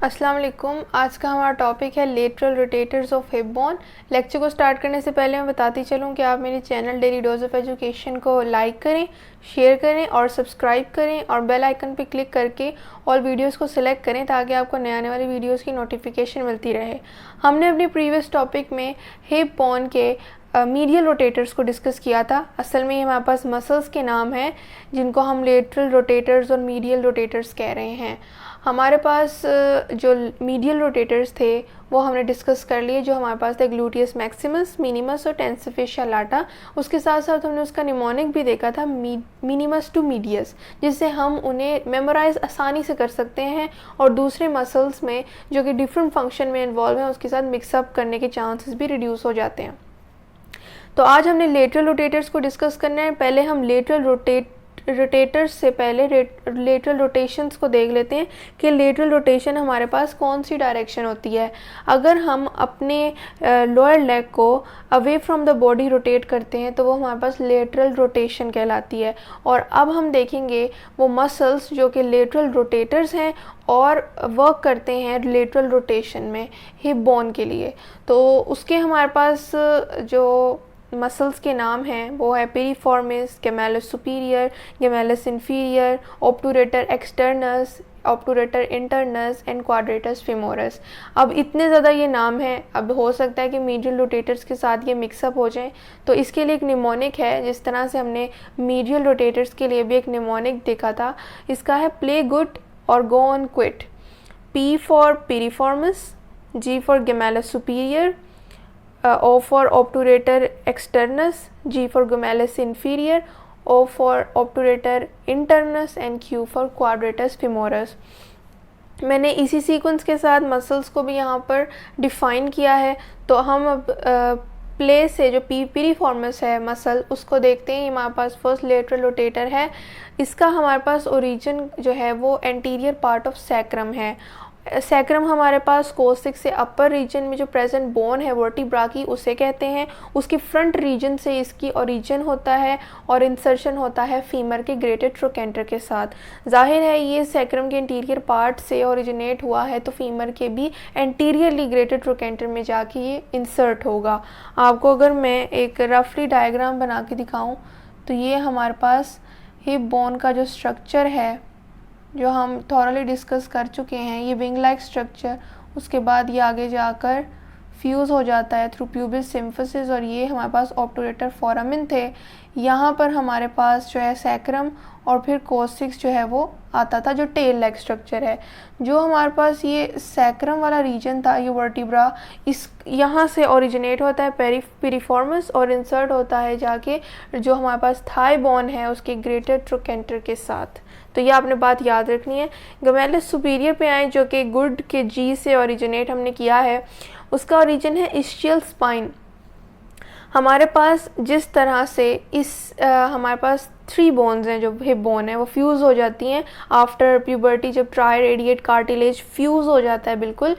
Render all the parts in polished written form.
अस्सलाम वालेकुम। आज का हमारा टॉपिक है lateral rotators of hip bone. Lecture को स्टार्ट करने से पहले मैं बताती चलूँ कि आप मेरे channel daily dose of education को लाइक करें, शेयर करें और सब्सक्राइब करें और बेल आइकन पर क्लिक करके ऑल वीडियोस को सिलेक्ट करें ताकि आपको नए आने वाली वीडियोस की नोटिफिकेशन मिलती रहे। हमने अपने प्रीवियस टॉपिक में हिप बोन के मीडियल रोटेटर्स को डिस्कस किया था। असल में ये हमारे पास मसल्स के नाम हैं जिनको हम लेटरल रोटेटर्स और मीडियल रोटेटर्स कह रहे हैं। हमारे पास जो मीडियल रोटेटर्स थे वो हमने डिस्कस कर लिए, जो हमारे पास थे ग्लूटियस मैक्सिमस, मिनिमस और टेंसर फेशिया लाटा। उसके साथ साथ हमने उसका निमोनिक भी देखा था, मिनिमस टू मीडियस, जिससे हम उन्हें मेमोराइज आसानी से कर सकते हैं और दूसरे मसल्स में जो कि डिफरेंट फंक्शन में इन्वॉल्व हैं उसके साथ मिक्सअप करने के चांसेस भी रिड्यूस हो जाते हैं। तो आज हमने लेटरल रोटेटर्स को डिस्कस करना है। पहले हम लेटरल रोटेटर्स से पहले लेटरल रोटेशंस को देख लेते हैं कि लेटरल रोटेशन हमारे पास कौन सी डायरेक्शन होती है। अगर हम अपने लोअर लेग को away from the body rotate करते हैं तो वो हमारे पास लेटरल रोटेशन कहलाती है। और अब हम देखेंगे वो मसल्स जो कि लेटरल रोटेटर्स हैं और वर्क करते हैं लेटरल रोटेशन में हिप बोन के लिए। तो उसके हमारे पास जो मसल्स के नाम हैं वो है piriformis, gemellus superior, gemellus inferior, obturator externus, obturator internus and quadratus femoris. अब इतने ज़्यादा ये नाम हैं, अब हो सकता है कि मीडियल रोटेटर्स के साथ ये मिक्सअप हो जाएं, तो इसके लिए एक निमोनिक है। जिस तरह से हमने मीडियल रोटेटर्स के लिए भी एक निमोनिक देखा था, इसका है प्ले गुड और go on quit. P for piriformis, G for gemellus superior, O for obturator externus, G for gemellus inferior, O for obturator internus and Q for quadratus femoris। मैंने इसी सीक्वेंस के साथ muscles को भी यहाँ पर define किया है। तो हम अब प्ले से जो पिरिफॉर्मिस है मसल उसको देखते हैं। ये हमारे पास फर्स्ट लेटरल रोटेटर है। इसका हमारे पास ओरिजिन जो है वो एंटीरियर पार्ट ऑफ सैक्रम है। सैक्रम हमारे पास कोसिक्स से अपर रीजन में जो प्रेजेंट बोन है वर्टिब्रा की उसे कहते हैं। उसकी फ्रंट रीजन से इसकी ओरिजिन होता है और इंसर्शन होता है फीमर के ग्रेटेड ट्रोकेंटर के साथ। जाहिर है ये सैक्रम के इंटीरियर पार्ट से ओरिजिनेट हुआ है तो फीमर के भी एंटीरियरली ग्रेटेड ट्रोकेंटर में जाके ये इंसर्ट होगा। आपको अगर मैं एक रफली डायग्राम बना के दिखाऊँ तो ये हमारे पास हिप बोन का जो स्ट्रक्चर है जो हम थॉरली डिस्कस कर चुके हैं, ये विंग लाइक स्ट्रक्चर, उसके बाद ये आगे जाकर फ्यूज़ हो जाता है थ्रू प्यूबिस सिम्फिसिस और ये हमारे पास ऑब्टूरेटर फोरामिन थे। यहाँ पर हमारे पास जो है सैक्रम और फिर कोसिक्स जो है वो आता था जो टेल लाइक स्ट्रक्चर है। जो हमारे पास ये सैक्रम वाला रीजन था, ये वर्टिब्रा, इस यहाँ से ओरिजिनेट होता है पिरिफॉर्मिस और इंसर्ट होता है जाके जो हमारे पास थाई बोन है उसके ग्रेटेड ट्रोकेंटर के साथ। तो ये आपने बात याद रखनी है। गेमेलस सुपीरियर पे आए जो कि गुड के जी से ओरिजिनेट हमने किया है। उसका ओरिजिन है इस्चियल स्पाइन। हमारे पास जिस तरह से हमारे पास 3 बोन्स हैं, जो हिप बोन है वो फ्यूज़ हो जाती हैं आफ्टर प्यूबर्टी। जब ट्राई रेडिएट कार्टिलेज फ्यूज़ हो जाता है, बिल्कुल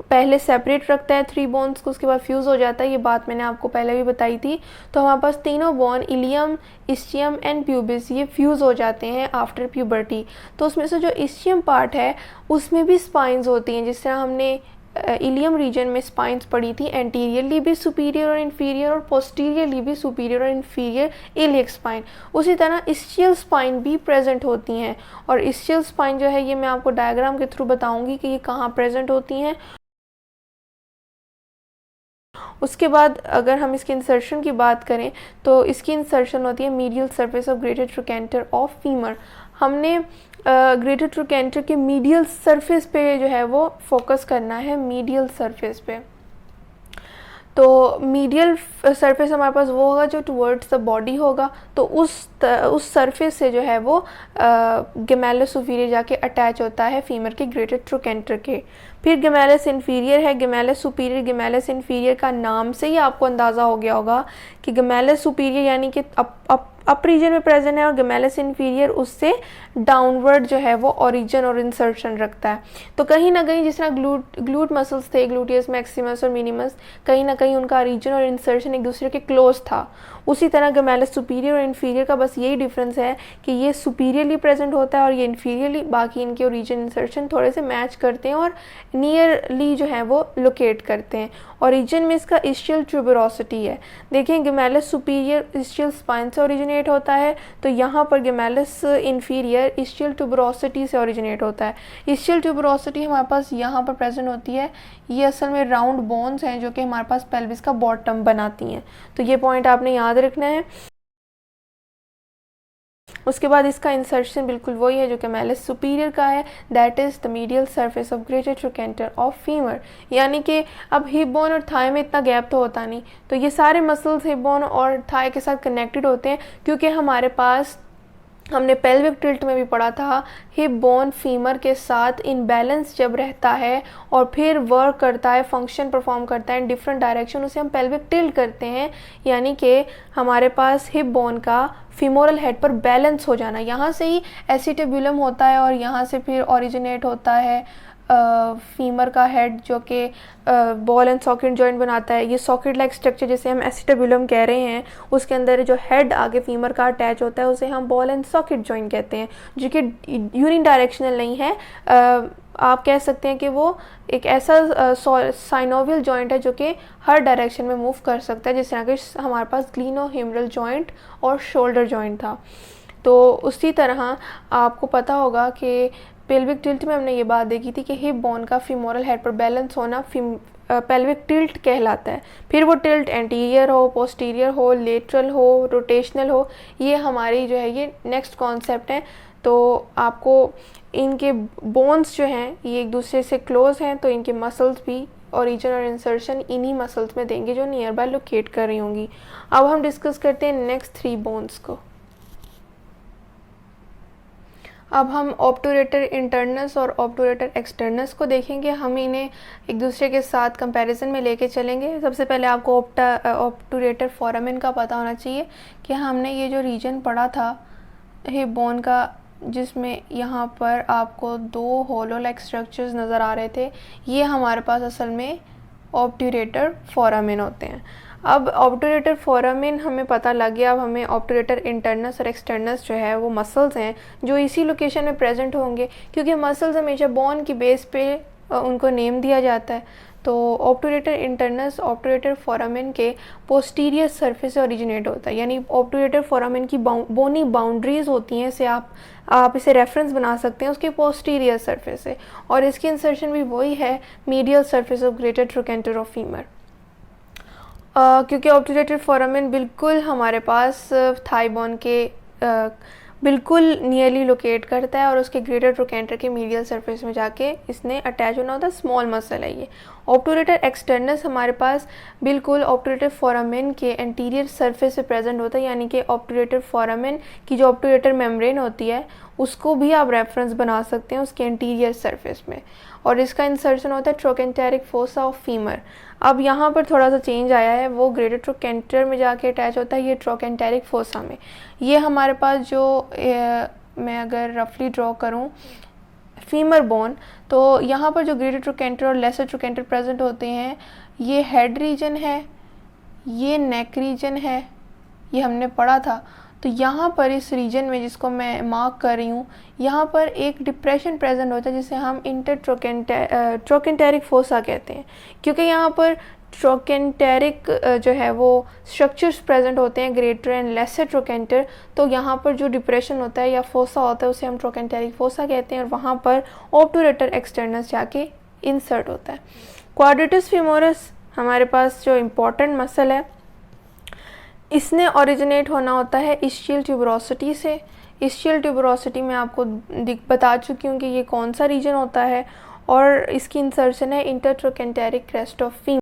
पहले सेपरेट रखता है 3 बोन्स को, उसके बाद फ्यूज़ हो जाता है। ये बात मैंने आपको पहले भी बताई थी। तो हमारे पास तीनों bone ilium, ischium and pubis ये फ्यूज़ हो जाते हैं आफ्टर प्यूबर्टी। तो उसमें से जो इस्चियम पार्ट है उसमें भी स्पाइंस होती हैं। जिस तरह हमने इलियम रीजन में स्पाइंस पड़ी थी, एंटीरियरली भी सुपीरियर और इन्फीरियर और पोस्टीरियरली भी सुपीरियर और इन्फीरियर इलियक स्पाइन, उसी तरह इस्चियल स्पाइन भी प्रेजेंट होती हैं। और इस्चियल स्पाइन जो है ये मैं आपको डायग्राम के थ्रू बताऊंगी कि ये कहाँ प्रेजेंट होती हैं। उसके बाद अगर हम इसकी इंसर्शन की बात करें तो इसकी इंसर्शन होती है medial surface of greater trochanter of femur. हमने ग्रेटेड ट्रोकेंटर के मीडियल सरफेस पे जो है वो फोकस करना है, मीडियल सरफेस पे। तो मीडियल सरफेस हमारे पास वो होगा जो टुवर्ड्स द बॉडी होगा। तो उस सरफेस से जो है वो गेमेलस सुपीरियर जाके अटैच होता है फीमर के ग्रेटेड ट्रोकेंटर के। फिर गेमेलस इन्फीरियर है, गेमेलस सुपीरियर, गेमेलस इन्फीरियर का नाम से ही आपको अंदाज़ा हो गया होगा कि गेमेलस सुपीरियर यानी कि अप रीजन में प्रेजेंट है और गेमेलस इन्फीरियर उससे डाउनवर्ड जो है वो ओरिजिन और इंसर्शन रखता है। तो कहीं ना कहीं जिस तरह ग्लूट मसल्स थे, ग्लूटियस मैक्सिमस और मिनिमस, कहीं ना कहीं उनका ओरिजिन और इंसर्शन एक दूसरे के क्लोज था। उसी तरह गेमेलस सुपीरियर और इन्फीरियर का बस यही डिफरेंस है कि ये सुपीरियरली प्रेजेंट होता है और ये इन्फीरियरली, बाकी इनके ओरिजिन इंसर्शन थोड़े से मैच करते हैं और नियरली जो है वो लोकेट करते हैं। ओरिजिन में इसका इस्चियल ट्यूबरोसिटी है। देखिए गेमेलस सुपीरियर इस्चियल स्पाइन से ओरिजिनेट होता है, तो यहाँ पर गेमेलस इन्फीरियर इस्चियल ट्यूबरोसिटी से ओरिजिनेट होता है। इस्चियल ट्यूबरोसिटी हमारे पास यहाँ पर प्रेजेंट होती है। ये असल में राउंड बोन्स हैं जो कि हमारे पास पेल्विस का बॉटम बनाती हैं, तो ये पॉइंट आपने याद रखना है। उसके बाद इसका इंसर्शन बिल्कुल वही है जो कि गेमेलस सुपीरियर का है, that is the medial surface of greater trochanter of femur. यानी कि अब हिप बोन और थाई में इतना गैप तो होता नहीं, तो ये सारे मसल्स हिप बोन और थाई के साथ कनेक्टेड होते हैं, क्योंकि हमारे पास, हमने पेल्विक टिल्ट में भी पढ़ा था, हिप बोन फीमर के साथ इनबैलेंस जब रहता है और फिर वर्क करता है, फंक्शन परफॉर्म करता है इन डिफरेंट डायरेक्शन, उसे हम पेल्विक टिल्ट करते हैं। यानी कि हमारे पास हिप बोन का फीमोरल हेड पर बैलेंस हो जाना, यहाँ से ही एसिटेबुलम होता है और यहाँ से फिर ओरिजिनेट होता है फीमर का हेड जो कि बॉल एंड सॉकेट जॉइंट बनाता है। ये सॉकेट लाइक स्ट्रक्चर जिसे हम एसिटेबुलम कह रहे हैं, उसके अंदर जो हेड आगे फीमर का अटैच होता है उसे हम बॉल एंड सॉकेट जॉइंट कहते हैं, जो कि यूनि डायरेक्शनल नहीं है। आप कह सकते हैं कि वो एक ऐसा साइनोवियल जॉइंट है जो कि हर डायरेक्शन में मूव कर सकता है, जिस तरह के हमारे पास ग्लिनोहेमरल जॉइंट और शोल्डर जॉइंट था। तो उसी तरह आपको पता होगा कि पेल्विक टिल्ट में हमने ये बात देखी थी कि हिप बोन का फीमोरल हेड पर बैलेंस होना पेल्विक टिल्ट कहलाता है। फिर वो टिल्ट एंटीरियर हो, पोस्टीरियर हो, लेटरल हो, रोटेशनल हो, ये हमारी जो है ये नेक्स्ट कॉन्सेप्ट है। तो आपको इनके बोन्स जो हैं ये एक दूसरे से क्लोज हैं, तो इनके मसल्स भी ओरिजिन और इंसर्शन इन्हीं मसल्स में देंगे जो नियर बाय लोकेट कर रही होंगी। अब हम डिस्कस करते हैं नेक्स्ट 3 बोन्स को। अब हम ऑब्टूरेटर इंटरनस और ऑब्टूरेटर एक्सटर्नस को देखेंगे। हम इन्हें एक दूसरे के साथ कंपैरिजन में लेके चलेंगे। सबसे पहले आपको ऑब्टूरेटर फोरामेन का पता होना चाहिए कि हमने ये जो रीजन पढ़ा था हिप बोन का, जिसमें यहाँ पर आपको 2 होलो लाइक स्ट्रक्चर्स नज़र आ रहे थे, ये हमारे पास असल में ऑब्टूरेटर फोरामेन होते हैं। अब ऑब्टूरेटर फोरामेन हमें पता लग गया। अब हमें ऑब्टूरेटर इंटरनस और एक्सटर्नस जो है वो मसल्स हैं जो इसी लोकेशन में प्रेजेंट होंगे, क्योंकि मसल्स हमेशा बोन की बेस पे उनको नेम दिया जाता है। तो ऑब्टूरेटर इंटरनस ऑब्टूरेटर फोरामेन के पोस्टीरियर सरफेस से ओरिजिनेट होता है, यानी ऑब्टूरेटर फोरामेन की बोनी बाउंड्रीज होती हैं, इसे आप इसे रेफरेंस बना सकते हैं उसके पोस्टीरियर सरफेस से, और इसकी इंसर्शन भी वही है medial surface of greater trochanter of femur. क्योंकि ऑब्टूरेटर फोरामेन बिल्कुल हमारे पास थाई बोन के बिल्कुल नियरली लोकेट करता है और उसके ग्रेटर ट्रोकेंटर के मीडियल सरफेस में जाके इसने अटैच होना होता है, स्मॉल मसल है ये। ऑब्टूरेटर एक्सटर्नस हमारे पास बिल्कुल ऑब्टूरेटर फोरामेन के एंटीरियर सरफेस पे प्रेजेंट होता है, यानी कि ऑब्टूरेटर फोरामेन की जो ऑब्टूरेटर मेम्ब्रेन होती है उसको भी आप रेफरेंस बना सकते हैं उसके एंटीरियर सरफेस में, और इसका इंसर्शन होता है ट्रोकेंटेरिक फोसा ऑफ फीमर। अब यहाँ पर थोड़ा सा चेंज आया है, वो ग्रेटर ट्रोकेंटर में जाके अटैच होता है, ये ट्रोकेंटेरिक फोसा में। ये हमारे पास जो मैं अगर रफली ड्रॉ करूँ फीमर बोन, तो यहाँ पर जो ग्रेटर ट्रोकेंटर और लेसर ट्रोकेंटर प्रेजेंट होते हैं, ये हेड रीजन है, ये नेक रीजन है, ये हमने पढ़ा था। तो यहाँ पर इस रीजन में जिसको मैं मार्क कर रही हूँ, यहाँ पर एक डिप्रेशन प्रेजेंट होता है जिसे हम ट्रोकेंटेरिक फोसा कहते हैं, क्योंकि यहाँ पर ट्रोकेंटेरिक जो है वो स्ट्रक्चर्स प्रेजेंट होते हैं ग्रेटर एंड लेसर ट्रोकेंटर। तो यहाँ पर जो डिप्रेशन होता है या फोसा होता है उसे हम ट्रोकेंटेरिक फोसा कहते हैं, और वहाँ पर ऑब्टूरेटर एक्सटर्नस जाके इंसर्ट होता है। क्वाड्रेटस फीमोरस हमारे पास जो इम्पोर्टेंट मसल है, इसने ओरिजिनेट होना होता है इस्चियल ट्यूबरोसिटी से। इस्चियल ट्यूबरोसिटी में आपको बता चुकी हूँ कि ये कौन सा रीजन होता है, और इसकी इंसर्शन है इंटरट्रोकेंटेरिक क्रेस्ट ऑफ फीमर।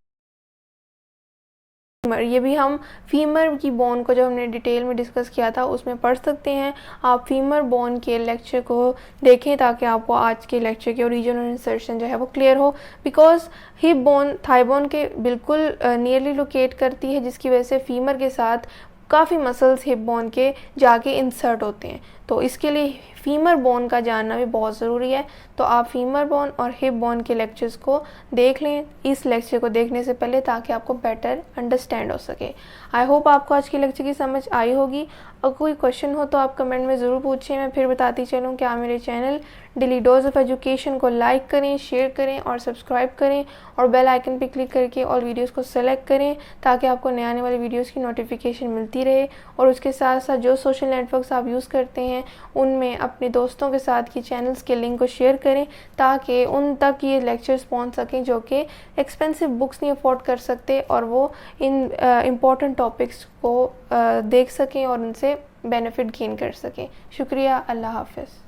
ये भी हम फीमर की बोन को जब हमने डिटेल में डिस्कस किया था उसमें पढ़ सकते हैं। आप फीमर बोन के लेक्चर को देखें ताकि आपको आज के लेक्चर के ओरिजिन और इंसर्शन जो है वो क्लियर हो, because hip bone thigh bone के बिल्कुल नियरली लोकेट करती है, जिसकी वजह से फीमर के साथ काफ़ी मसल्स हिप बोन के जाके इंसर्ट होते हैं। तो इसके लिए फीमर बोन का जानना भी बहुत ज़रूरी है। तो आप फीमर बोन और हिप बोन के लेक्चर्स को देख लें इस लेक्चर को देखने से पहले, ताकि आपको बेटर अंडरस्टैंड हो सके। आई होप आपको आज की लेक्चर की समझ आई होगी। और कोई क्वेश्चन हो तो आप कमेंट में ज़रूर पूछें। मैं फिर बताती चलूँ कि आप मेरे channel daily dose of education को लाइक करें, शेयर करें और सब्सक्राइब करें, और बेल आइकन पर क्लिक करके ऑल वीडियोज़ को सेलेक्ट करें, ताकि आपको नए आने वाली वीडियोज़ की नोटिफिकेशन मिलती रहे। और उसके साथ साथ जो सोशल नेटवर्क्स आप यूज़ करते हैं उनमें अपने दोस्तों के साथ की चैनल्स के लिंक को शेयर करें, ताकि उन तक ये लेक्चर्स पहुंच सकें जो कि एक्सपेंसिव बुक्स नहीं अफोर्ड कर सकते, और वो इन इम्पॉर्टेंट टॉपिक्स को देख सकें और उनसे बेनिफिट गेन कर सकें। शुक्रिया। अल्लाह हाफ़िज़।